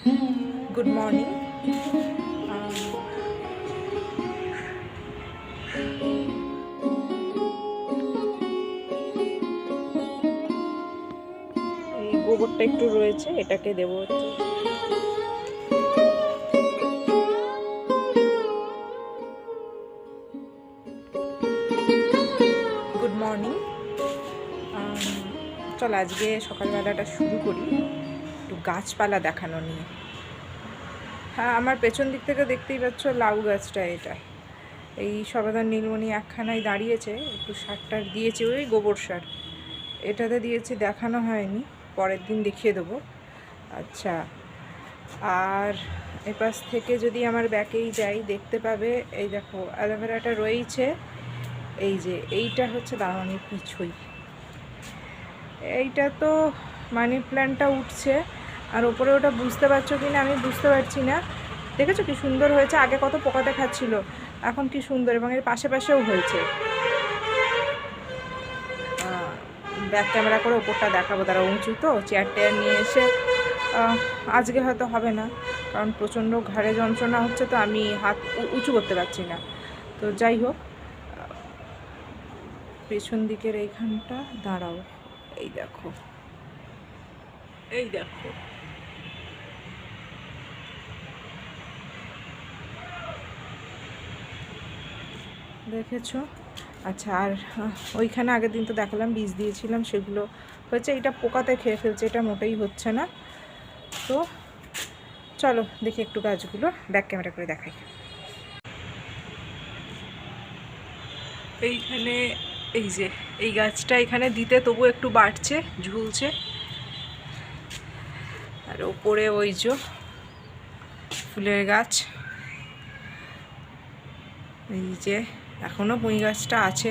Good morning. এই গোবরটা একটু রয়েছে, এটাকে দেবো হচ্ছে গুড মর্নিং। চল আজকে সকালবেলাটা শুরু করি একটু গাছপালা দেখানো নিয়ে। হ্যাঁ, আমার পেছন দিক থেকে দেখতেই পাচ্ছ লাউ গাছটা, এটা এই সর্বদার নীলমণি একখানায় দাঁড়িয়েছে, একটু সার টার দিয়েছে, ওই গোবর সার এটাতে দিয়েছি, দেখানো হয়নি, পরের দিন দেখিয়ে দেবো। আচ্ছা, আর এপাশ থেকে যদি আমার ব্যাকেই যাই দেখতে পাবে, এই দেখো অ্যালোভেরাটা রয়েছে, এই যে এইটা হচ্ছে দারুণের পিছুই, এইটা তো মানি প্ল্যান্টটা উঠছে, আর ওপরে ওটা বুঝতে পারছো কি না আমি বুঝতে পারছি না। দেখেছো কি সুন্দর হয়েছে, আগে কত পোকা দেখাচ্ছিল, এখন কি সুন্দর, এবং এর পাশে পাশেও হয়েছে। ব্যাক ক্যামেরা করে ওপরটা দেখাবো, তারা উঁচু তো, চেয়ার টেয়ার নিয়ে এসে আজকে হয়তো হবে না, কারণ প্রচণ্ড ঘাড়ে যন্ত্রণা হচ্ছে, তো আমি হাত উঁচু করতে পারছি না। তো যাই হোক, পেছন দিকের এইখানটা দাঁড়াও, এই দেখো, এই দেখো, দেখেছো? আচ্ছা, আর ওইখানে আগের দিন তো দেখালাম বীজ দিয়েছিলাম, সেগুলো হয়েছে, এটা পোকাতে খেয়ে ফেলছে, এটা মোটেই হচ্ছে না। তো চলো দেখি একটু গাছগুলো ব্যাক ক্যামেরা করে দেখাই। এইখানে এই যে এই গাছটা এখানে দিতে তবু একটু বাড়ছে, ঝুলছে, আর ওপরে ওই যে ফুলের গাছ, এই যে এখনো পুঁই গাছটা আছে,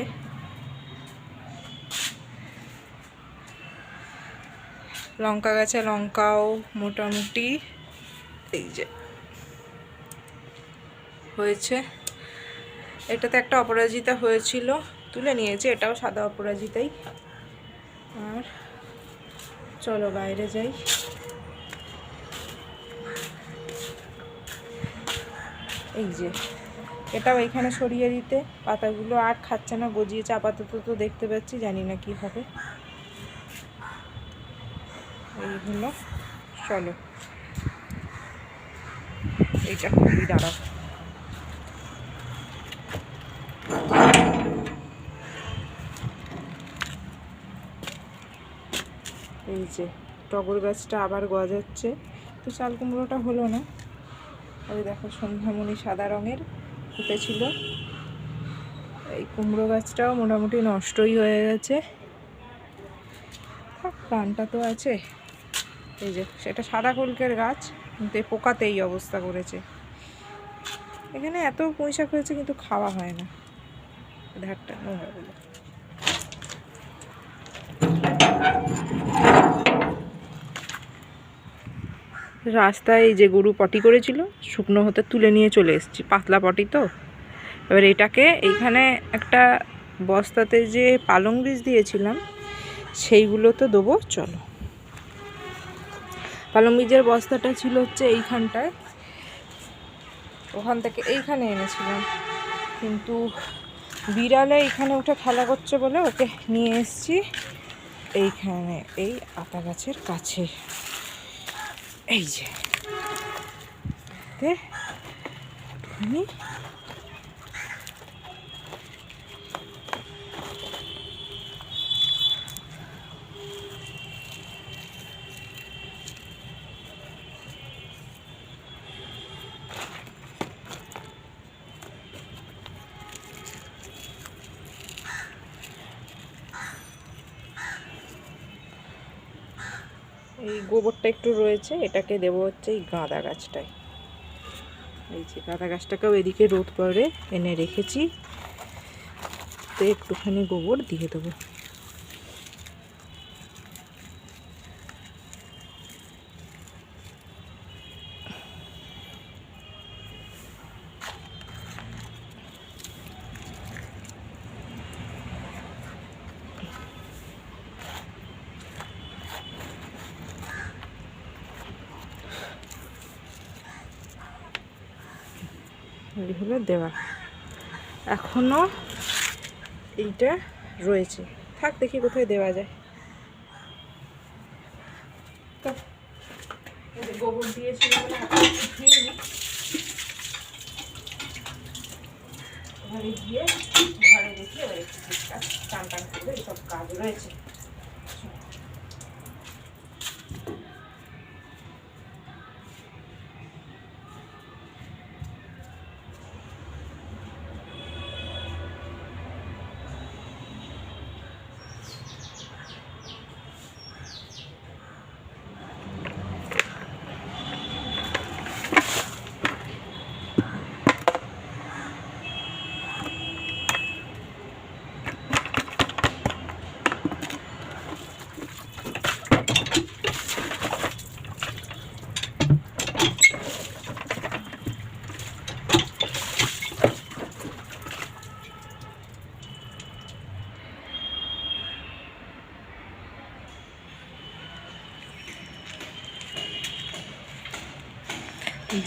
লঙ্কা গাছে লঙ্কাও মোটামুটি এই যে হয়েছে। এটাতে একটা অপরাজিতা হয়েছিল, তুলে নিয়েছে, এটাও সাদা অপরাজিতাই। আর চলো বাইরে যাই। এই যে এটাও এখানে সরিয়ে দিতে, পাতাগুলো আর খাচ্ছে না, গজিয়েছে আপাতত, তো দেখতে পাচ্ছি, জানি না কি হবে। এইগুলো চলো, এইটা খুবই দাঁড়াও, এই যে টগর গাছটা আবার গজাচ্ছে, তো চাল কুমড়োটা হলো না। ওই দেখো সন্ধ্যামণি সাদা রঙের ফুটেছিল, এই কুমড়ো গাছটাও মোটামুটি নষ্টই হয়ে গেছে, প্রাণটা তো আছে। এই যে সেটা সাদা কলকের গাছ, কিন্তু এই পোকাতে এই অবস্থা করেছে। এখানে এত পুঁইশাক হয়েছে কিন্তু খাওয়া হয় না, ধারটা নোংরাগুলো। রাস্তায় যে গরু পটি করেছিল, শুকনো হতে তুলে নিয়ে চলে এসেছি, পাতলা পটি তো। এবার এটাকে এইখানে একটা বস্তাতে যে পালং বীজ দিয়েছিলাম সেইগুলো তো দেবো, চলো। পালং বীজের বস্তাটা ছিল হচ্ছে এইখানটায়, ওখান থেকে এইখানে এনেছিলাম, কিন্তু বিড়ালে এইখানে উঠে খেলা করছে বলে ওকে নিয়ে এসেছি এইখানে, এই আতা গাছের কাছে, এই যে একটুখানি এই গোবরটা একটু রয়েছে, এটাকে দেবো হচ্ছে এই গাঁদা গাছটায়। এই যে গাঁদা গাছটাকেও এদিকে রোদ করে এনে রেখেছি, তো একটুখানি গোবর দিয়ে দেবো। এই হলো দেওয়া, এখনও এইটা রয়েছে, থাক দেখি কোথায় দেওয়া যায়। তো গোবর দিয়েছিল বলে ধুয়ে নিই, ঘরে গিয়ে ঘরে রেখে এবার একটু টুকটাক চান টান করবে, এইসব কাজ রয়েছে।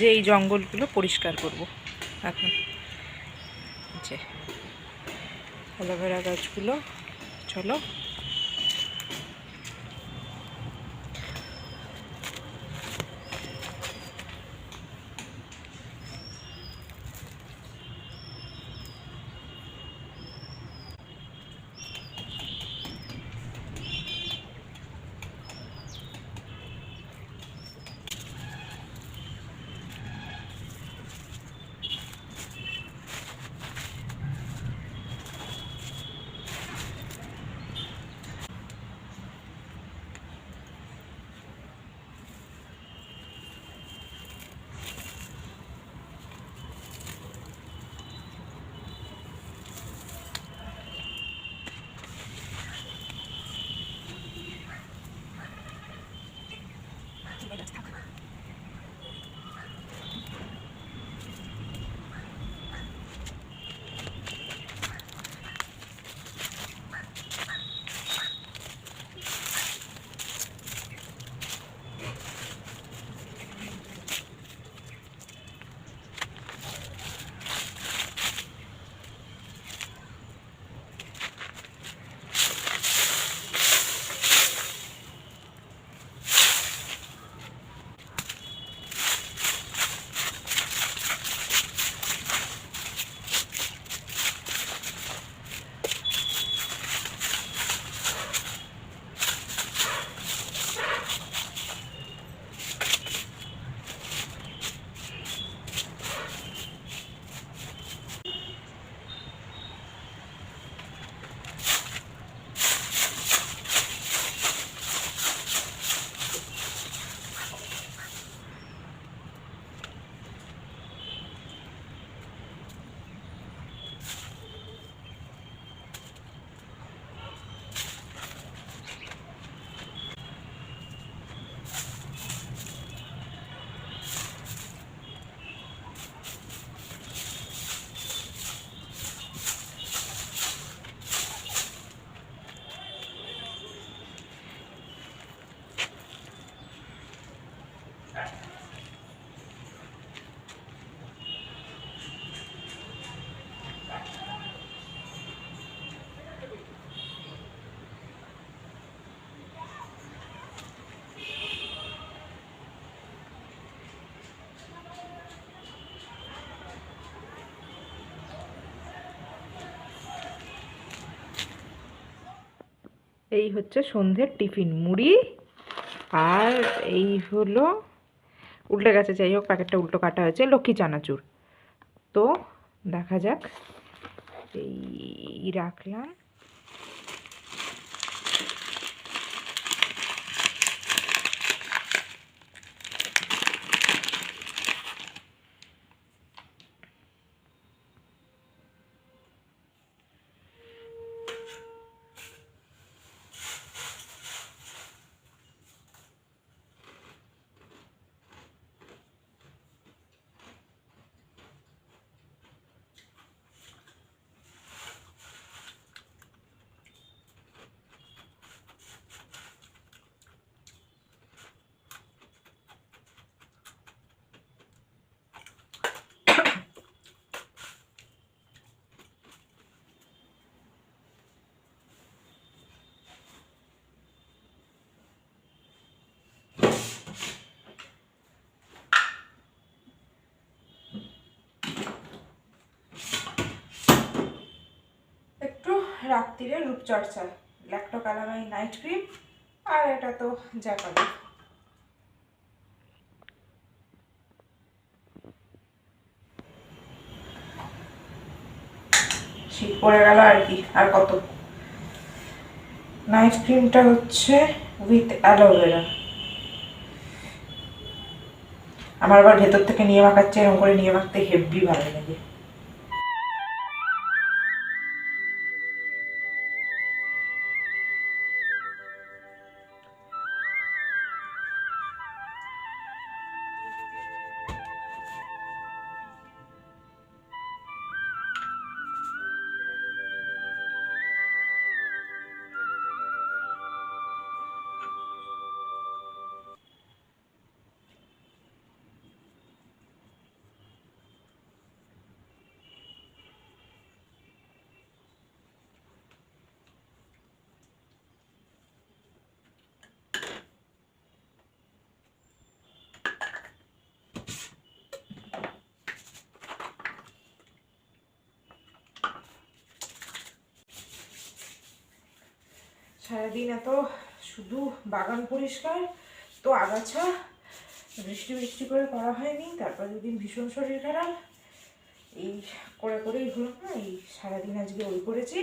যে এই জঙ্গলগুলো পরিষ্কার করব এখন, যে অ্যালোভেরা গাছগুলো, চলো। এই হচ্ছে সন্ধ্যের টিফিন, মুড়ি আর এই হলো উল্টে গেছে, যাই হোক প্যাকেটটা উল্টো কাটা হয়েছে, লক্ষ্মী চানাচুর। তো দেখা যাক, এই রাখলাম। রাত্রিরে রূপচর্চা, ল্যাক্টোকালামাইন নাইট ক্রিম, আর এটা তো যা পাবে। শীত পড়ে গেল আর কি, আর কত। নাইট ক্রিমটা হচ্ছে উইথ অ্যালোভেরা। আমার আবার ভেতর থেকে নিয়ে মাখাচ্ছে, এরকম করে নিয়ে মাখতে হেভি ভালো লাগে। সারাদিন এত শুধু বাগান পরিষ্কার, তো আগাছা বৃষ্টি বৃষ্টি করে করা হয়নি। তারপর দুদিন ভীষণ শরীর খারাপ, এই করে করেই হলো না। এই সারাদিন আজকে ওই করেছি,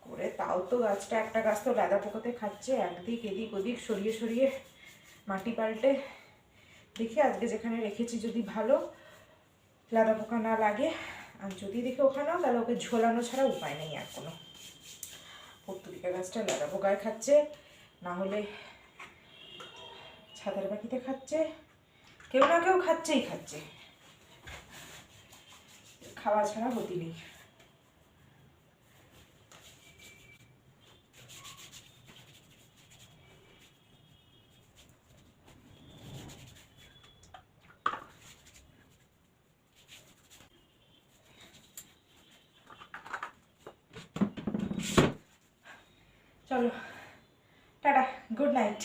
করে তাও তো গাছটা, একটা গাছ তো লাদা পোকাতে খাচ্ছে, একদিক এদিক ওদিক সরিয়ে সরিয়ে মাটি পাল্টে। দেখি আজকে যেখানে রেখেছি যদি ভালো লাদা পোকা না লাগে, আর যদি দেখি ওখানেও, তাহলে ওকে ঝোলানো ছাড়া উপায় নেই আর কোনো। পর্তুলিকা গাছটা লাদা পোকায় খাচ্ছে, না হলে ছাতার পাখিতে খাচ্ছে, কেউ না কেউ খাচ্ছেই খাচ্ছে, খাওয়া ছাড়া গতি নেই। চলো টাটা, গুড নাইট।